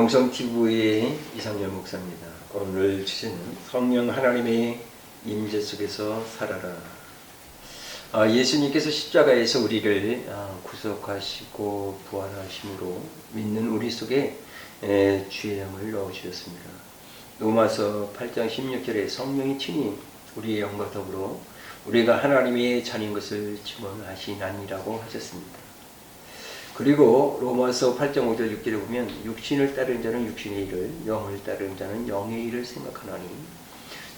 영성TV의 이상열 목사입니다. 오늘 주제는 성령 하나님의 임재 속에서 살아라. 예수님께서 십자가에서 우리를 구속하시고 부활하심으로 믿는 우리 속에 주의 영을 넣어주셨습니다. 로마서 8장 16절에 성령이 친히 우리의 영과 더불어 우리가 하나님의 자녀인 것을 증언하시나니라고 하셨습니다. 그리고 로마서 8장 5절 6절에 보면 육신을 따르는 자는 육신의 일을, 영을 따르는 자는 영의 일을 생각하나니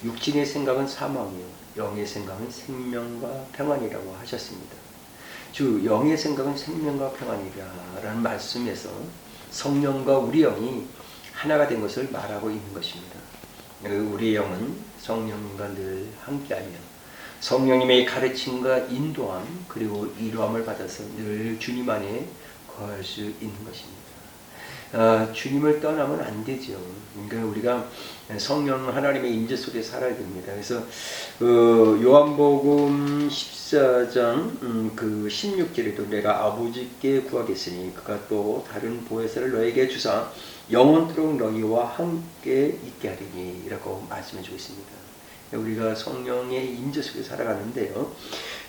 육신의 생각은 사망이요 영의 생각은 생명과 평안이라고 하셨습니다. 즉 영의 생각은 생명과 평안이라는 말씀에서 성령과 우리 영이 하나가 된 것을 말하고 있는 것입니다. 우리 영은 성령님과 늘 함께하며 성령님의 가르침과 인도함 그리고 이루함을 받아서 늘 주님 안에 거할 수 있는 것입니다. 주님을 떠나면 안 되죠. 그러니까 우리가 성령 하나님의 임재 속에 살아야 됩니다. 그래서 요한복음 14장 16절에도 내가 아버지께 구하겠으니 그가 또 다른 보혜사를 너에게 주사 영원토록 너희와 함께 있게 하리니 라고 말씀해 주고 있습니다. 우리가 성령의 임재 속에 살아가는데요.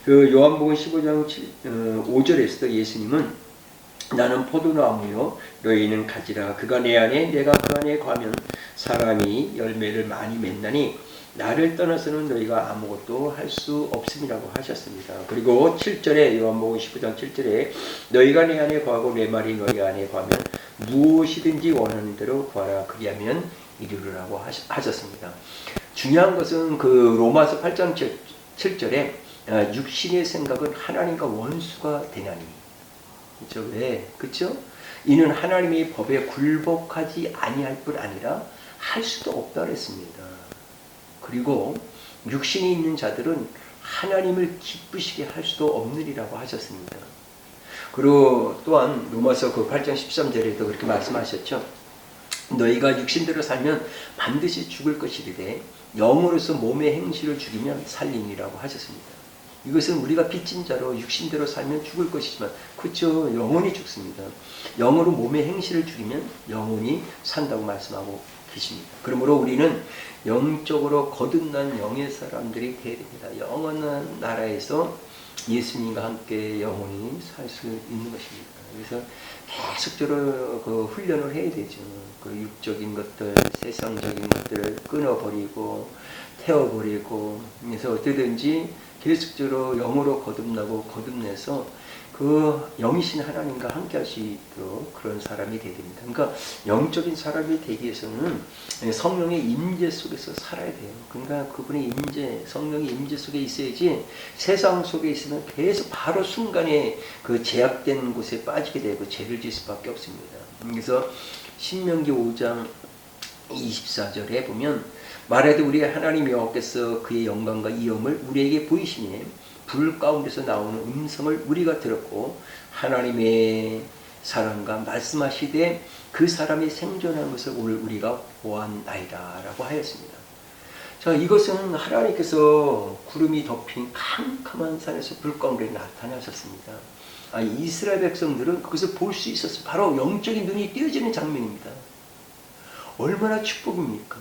요한복음 15장 5절에서도 예수님은 나는 포도나무요 너희는 가지라. 그가 내 안에 내가 그 안에 거하면 사람이 열매를 많이 맺나니 나를 떠나서는 너희가 아무것도 할 수 없음이라고 하셨습니다. 그리고 7절에 요한복음 15장 7절에 너희가 내 안에 거하고 내 말이 너희 안에 거하면 무엇이든지 원하는 대로 구하라. 그리하면 이루리라고 하셨습니다. 중요한 것은 로마서 8장 7절에 육신의 생각은 하나님과 원수가 되나니. 그렇죠? 왜? 그렇죠? 이는 하나님의 법에 굴복하지 아니할 뿐 아니라 할 수도 없다 그랬습니다. 그리고 육신이 있는 자들은 하나님을 기쁘시게 할 수도 없느니라고 하셨습니다. 그리고 또한 로마서 8장 13절에도 그렇게 말씀하셨죠. 너희가 육신대로 살면 반드시 죽을 것이리되 영으로서 몸의 행실을 죽이면 살리니라고 하셨습니다. 이것은 우리가 빚진 자로 육신대로 살면 죽을 것이지만 그렇죠. 영원히 죽습니다. 영으로 몸의 행실을 죽이면 영원히 산다고 말씀하고 계십니다. 그러므로 우리는 영적으로 거듭난 영의 사람들이 되어야 됩니다. 영원한 나라에서 예수님과 함께 영원히 살 수 있는 것입니다. 그래서 계속적으로 훈련을 해야 되죠. 육적인 것들, 세상적인 것들을 끊어버리고 태워버리고 그래서 어떻게든지 계속적으로 영으로 거듭내서 그 영이신 하나님과 함께 할 수 있도록 그런 사람이 되어야 됩니다. 그러니까 영적인 사람이 되기 위해서는 성령의 임재 속에서 살아야 돼요. 그러니까 그분의 임재, 성령의 임재 속에 있어야지 세상 속에 있으면 계속 바로 순간에 그 제약된 곳에 빠지게 되고 죄를 지을 수밖에 없습니다. 그래서 신명기 5장 24절에 보면 말해도 우리 하나님 여호와께서 그의 영광과 이음을 우리에게 보이시니 불 가운데서 나오는 음성을 우리가 들었고 하나님의 사람과 말씀하시되 그 사람이 생존한 것을 오늘 우리가 보았나이다 라고 하였습니다. 자, 이것은 하나님께서 구름이 덮인 캄캄한 산에서 불 가운데 나타나셨습니다. 이스라엘 백성들은 그것을 볼 수 있었어요. 바로 영적인 눈이 띄어지는 장면입니다. 얼마나 축복입니까?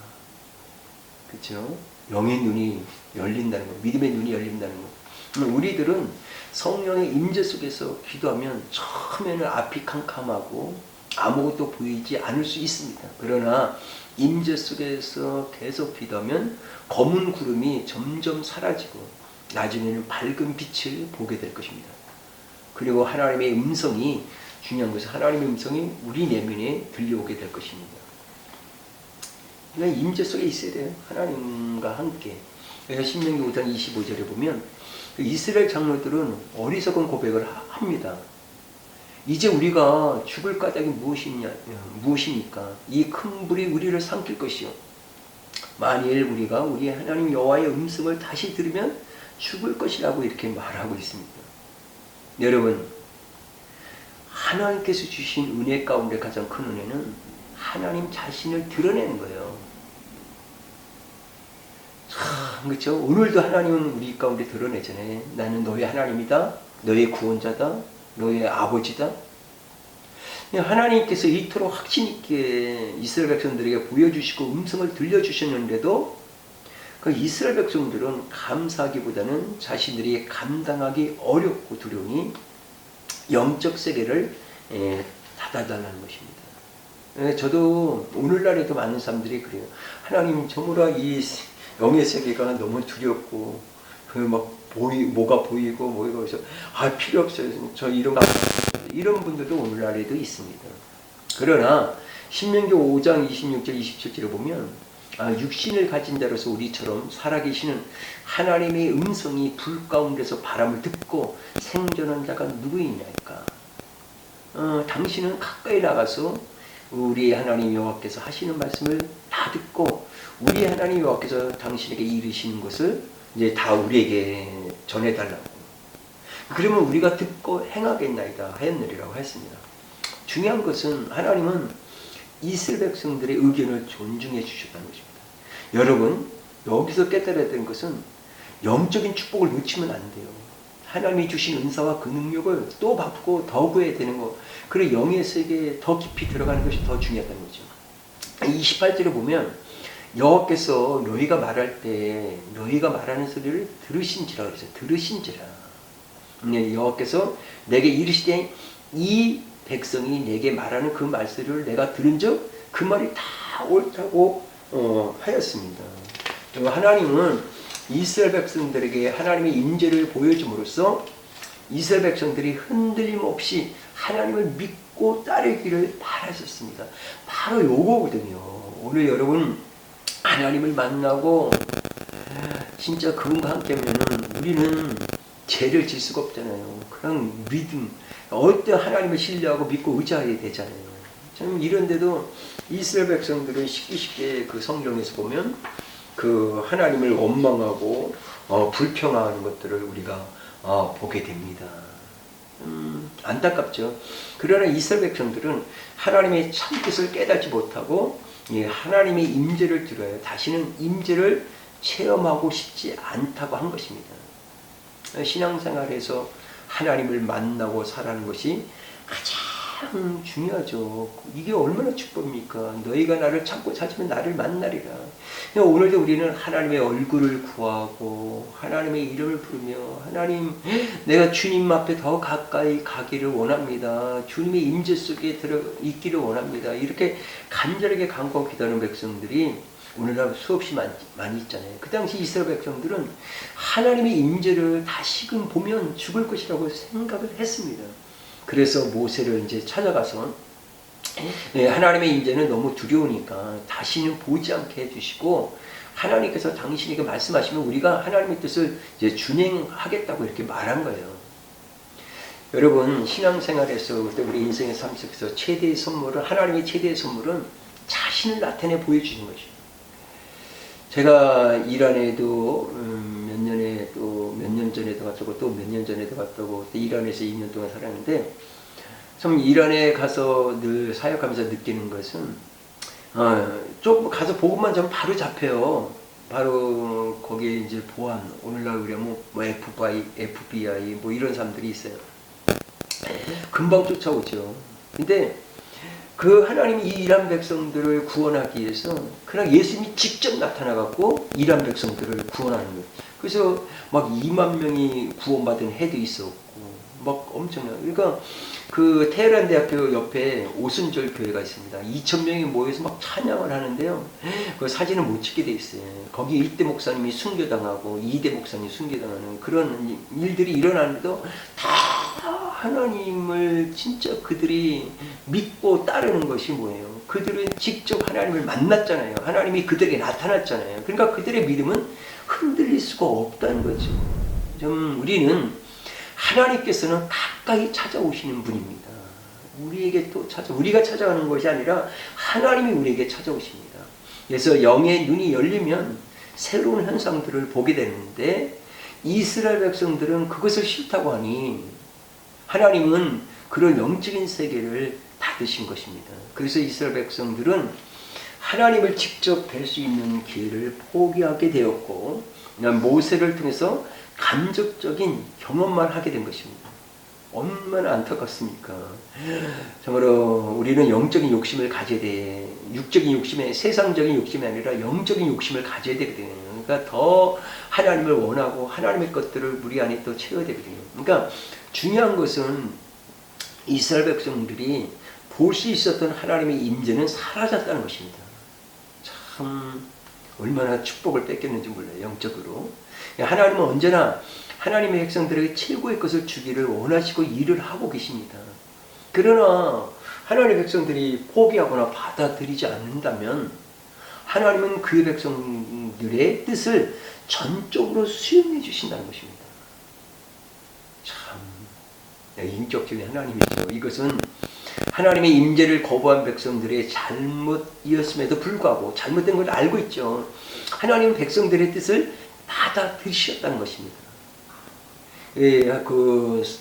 그렇죠? 영의 눈이 열린다는 것, 믿음의 눈이 열린다는 것. 우리들은 성령의 임재 속에서 기도하면 처음에는 앞이 캄캄하고 아무것도 보이지 않을 수 있습니다. 그러나 임재 속에서 계속 기도하면 검은 구름이 점점 사라지고 나중에는 밝은 빛을 보게 될 것입니다. 그리고 하나님의 음성이, 중요한 것은 하나님의 음성이 우리 내면에 들려오게 될 것입니다. 그러니까 임재 속에 있어야 돼요. 하나님과 함께. 그래서 신명기 5장 25절에 보면 이스라엘 장로들은 어리석은 고백을 합니다. 이제 우리가 죽을 까닭이 무엇입니까? 이 큰 불이 우리를 삼킬 것이요. 만일 우리가 우리 하나님 여호와의 음성을 다시 들으면 죽을 것이라고 이렇게 말하고 있습니다. 여러분, 하나님께서 주신 은혜 가운데 가장 큰 은혜는 하나님 자신을 드러내는 거예요. 그렇죠? 오늘도 하나님은 우리 가운데 드러내잖아요. 나는 너의 하나님이다. 너의 구원자다. 너의 아버지다. 하나님께서 이토록 확신 있게 이스라엘 백성들에게 보여주시고 음성을 들려주셨는데도 그 이스라엘 백성들은 감사하기보다는 자신들이 감당하기 어렵고 두려우니 영적 세계를 닫아달라는 것입니다. 저도 오늘날에도 많은 사람들이 그래요. 하나님, 저무라 이 영의 세계가 너무 두렵고 뭐가 보이고 뭐가 그래서 필요 없어요. 저 이런 거 이런 분들도 오늘날에도 있습니다. 그러나 신명기 5장 26절 27절에 보면 육신을 가진 자로서 우리처럼 살아계시는 하나님의 음성이 불 가운데서 바람을 듣고 생존한 자가 누구이냐니까. 당신은 가까이 나가서 우리 하나님 여호와께서 하시는 말씀을 다 듣고 우리 하나님 여호와께서 당신에게 이르시는 것을 이제 다 우리에게 전해달라고. 그러면 우리가 듣고 행하겠나이다 하였느리라고 했습니다. 중요한 것은 하나님은 이스라엘 백성들의 의견을 존중해 주셨다는 것입니다. 여러분, 여기서 깨달아야 되는 것은 영적인 축복을 놓치면 안 돼요. 하나님이 주신 은사와 그 능력을 또 받고 더 구해야 되는 거. 그리고 영의 세계에 더 깊이 들어가는 것이 더 중요하다는 거죠. 28절에 보면 여호와께서 너희가 말할 때 너희가 말하는 소리를 들으신지라 그랬어요. 들으신지라. 여호와께서 내게 이르시되 이 백성이 내게 말하는 그 말소리를 내가 들은즉 그 말이 다 옳다고 하였습니다. 하나님은 이스라엘 백성들에게 하나님의 임재를 보여줌으로써 이스라엘 백성들이 흔들림 없이 하나님을 믿고 따르기를 바라셨습니다. 바로 요거거든요. 오늘 여러분 하나님을 만나고 진짜 그분과 함께하면 우리는 죄를 질 수가 없잖아요. 그냥 믿음, 어떤 하나님을 신뢰하고 믿고 의지하게 되잖아요. 저는 이런데도 이스라엘 백성들은 쉽게 그 성경에서 보면 그 하나님을 원망하고 불평하는 것들을 우리가 보게 됩니다. 안타깝죠. 그러나 이스라엘 백성들은 하나님의 참 뜻을 깨닫지 못하고 하나님의 임재를 들어요. 다시는 임재를 체험하고 싶지 않다고 한 것입니다. 신앙생활에서 하나님을 만나고 살아가는 것이 가장 중요하죠. 이게 얼마나 축복입니까? 너희가 나를 찾고 찾으면 나를 만나리라. 오늘도 우리는 하나님의 얼굴을 구하고 하나님의 이름을 부르며 하나님, 내가 주님 앞에 더 가까이 가기를 원합니다. 주님의 임재 속에 들어 있기를 원합니다. 이렇게 간절하게 간구하고 기도하는 백성들이 오늘날 수없이 많이 있잖아요. 그 당시 이스라엘 백성들은 하나님의 임재를 다시금 보면 죽을 것이라고 생각을 했습니다. 그래서 모세를 이제 찾아가서 하나님의 임재는 너무 두려우니까 다시는 보지 않게 해주시고 하나님께서 당신에게 말씀하시면 우리가 하나님의 뜻을 이제 준행하겠다고 이렇게 말한 거예요. 여러분, 신앙생활에서 우리 인생의 삶 속에서 최대의 선물은, 하나님의 최대의 선물은 자신을 나타내 보여주는 것이에요. 제가 이란에도 몇 년 전에도 갔다고 또 몇 년 전에도 갔다고 또 이란에서 2년 동안 살았는데 참 이란에 가서 늘 사역하면서 느끼는 것은 좀 가서 보고만 좀 바로 잡혀요. 바로 거기에 이제 보안, 오늘날 우리가 뭐 FBI 뭐 이런 사람들이 있어요. 금방 쫓아오죠. 근데 그 하나님이 이 이란 백성들을 구원하기 위해서 그냥 예수님이 직접 나타나갖고 이란 백성들을 구원하는 거예요. 그래서 막 2만 명이 구원받은 해도 있었고 막 엄청나요. 그러니까 그 테헤란 대학교 옆에 오순절 교회가 있습니다. 2,000명이 모여서 막 찬양을 하는데요. 그 사진을 못 찍게 돼 있어요. 거기 1대 목사님이 순교당하고 2대 목사님이 순교당하는 그런 일들이 일어나는데도 다 하나님을 진짜 그들이 믿고 따르는 것이 뭐예요? 그들은 직접 하나님을 만났잖아요. 하나님이 그들에게 나타났잖아요. 그러니까 그들의 믿음은 흔들릴 수가 없다는 거죠. 좀 우리는 하나님께서는 가까이 찾아오시는 분입니다. 우리에게 또 우리가 찾아가는 것이 아니라 하나님이 우리에게 찾아오십니다. 그래서 영의 눈이 열리면 새로운 현상들을 보게 되는데 이스라엘 백성들은 그것을 싫다고 하니 하나님은 그런 영적인 세계를 닫으신 것입니다. 그래서 이스라엘 백성들은 하나님을 직접 뵐 수 있는 기회를 포기하게 되었고 모세를 통해서 간접적인 경험만 하게 된 것입니다. 얼마나 안타깝습니까? 정말로 우리는 영적인 욕심을 가져야 돼. 육적인 욕심에, 세상적인 욕심이 아니라 영적인 욕심을 가져야 되거든요. 그러니까 더 하나님을 원하고 하나님의 것들을 우리 안에 또 채워야 되거든요. 그러니까 중요한 것은 이스라엘 백성들이 볼 수 있었던 하나님의 임재는 사라졌다는 것입니다. 참 얼마나 축복을 뺏겼는지 몰라요. 영적으로. 하나님은 언제나 하나님의 백성들에게 최고의 것을 주기를 원하시고 일을 하고 계십니다. 그러나 하나님의 백성들이 포기하거나 받아들이지 않는다면 하나님은 그의 백성들의 뜻을 전적으로 수용해 주신다는 것입니다. 참 인격적인 하나님이죠. 이것은 하나님의 임재를 거부한 백성들의 잘못이었음에도 불구하고 잘못된 걸 알고 있죠. 하나님은 백성들의 뜻을 받아들이셨다는 것입니다.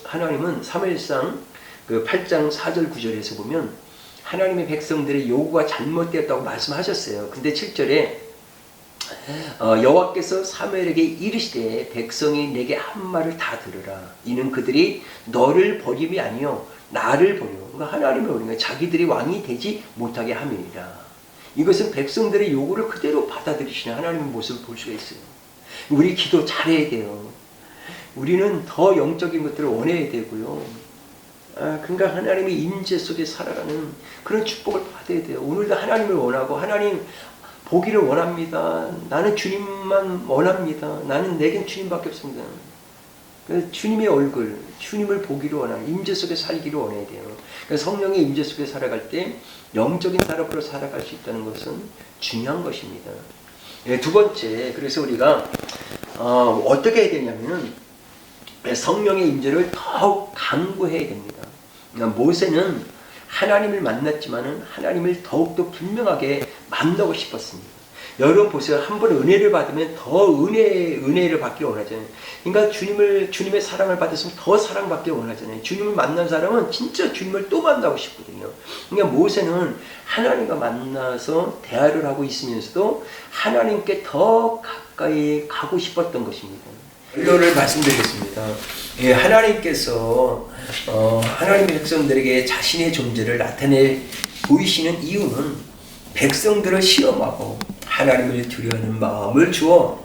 하나님은 사무엘상 8장 4절 9절에서 보면 하나님의 백성들의 요구가 잘못되었다고 말씀하셨어요. 근데 7절에 여호와께서 사무엘에게 이르시되 백성이 내게 한 말을 다 들으라. 이는 그들이 너를 버림이 아니요 나를 버려. 그러니까 하나님을 버리는 거예요. 자기들이 왕이 되지 못하게 함이니라. 이것은 백성들의 요구를 그대로 받아들이시는 하나님의 모습을 볼 수가 있어요. 우리 기도 잘해야 돼요. 우리는 더 영적인 것들을 원해야 되고요. 그러니까 하나님의 임재 속에 살아가는 그런 축복을 받아야 돼요. 오늘도 하나님을 원하고 하나님 보기를 원합니다. 나는 주님만 원합니다. 나는 내겐 주님밖에 없습니다. 주님의 얼굴, 주님을 보기를 원하는 임재 속에 살기를 원해야 돼요. 성령의 임재 속에 살아갈 때 영적인 사람으로 살아갈 수 있다는 것은 중요한 것입니다. 두 번째, 그래서 우리가 어떻게 해야 되냐면은 성령의 임재를 더욱 강구해야 됩니다. 모세는 하나님을 만났지만은 하나님을 더욱더 분명하게 만나고 싶었습니다. 여러분 보세요. 한 번 은혜를 받으면 더 은혜를 받기를 원하잖아요. 그러니까 주님의 사랑을 받았으면 더 사랑받기를 원하잖아요. 주님을 만난 사람은 진짜 주님을 또 만나고 싶거든요. 그러니까 모세는 하나님과 만나서 대화를 하고 있으면서도 하나님께 더 가까이 가고 싶었던 것입니다. 결론을 말씀드리겠습니다. 하나님께서 하나님의 백성들에게 자신의 존재를 나타내 보이시는 이유는 백성들을 시험하고 하나님을 두려워하는 마음을 주어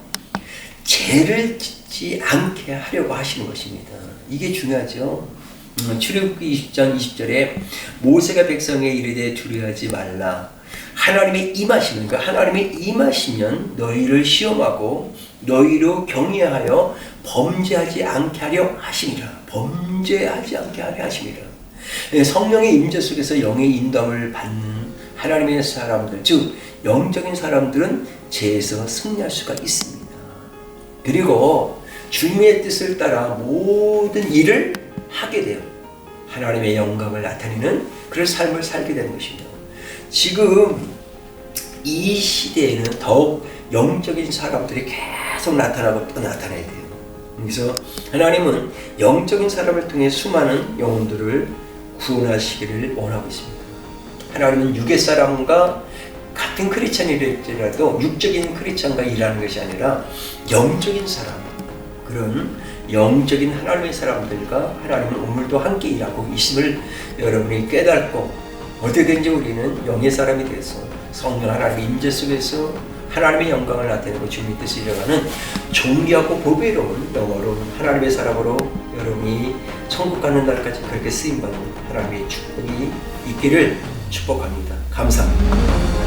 죄를 짓지 않게 하려고 하시는 것입니다. 이게 중요하죠. 출애굽기 20장 20절에 모세가 백성에 이르되 두려워하지 말라. 하나님의 임하시면, 그러니까 하나님의 임하시면 너희를 시험하고 너희로 경외하여 범죄하지 않게 하려 하시니라. 범죄하지 않게 하려 하시니라. 성령의 임재 속에서 영의 인도함을 받는 하나님의 사람들, 즉 영적인 사람들은 죄에서 승리할 수가 있습니다. 그리고 주님의 뜻을 따라 모든 일을 하게 돼요. 하나님의 영광을 나타내는 그런 삶을 살게 되는 것입니다. 지금 이 시대에는 더욱 영적인 사람들이 계속 나타나고 또 나타나야 돼요. 그래서 하나님은 영적인 사람을 통해 수많은 영혼들을 구원하시기를 원하고 있습니다. 하나님은 육의 사람과 같은 크리스찬이랄지라도 육적인 크리스찬과 일하는 것이 아니라 영적인 사람, 그런 영적인 하나님의 사람들과 하나님은 오늘도 함께 일하고 있음을 여러분이 깨닫고 어떻게든지 우리는 영의 사람이 돼서 성령 하나님의 임재 속에서 하나님의 영광을 나타내고 주님의 뜻을 이뤄가는 존귀하고 보배로운 영어로운 하나님의 사람으로 여러분이 천국 가는 날까지 그렇게 쓰임받는 하나님의 축복이 있기를 축복합니다. 감사합니다.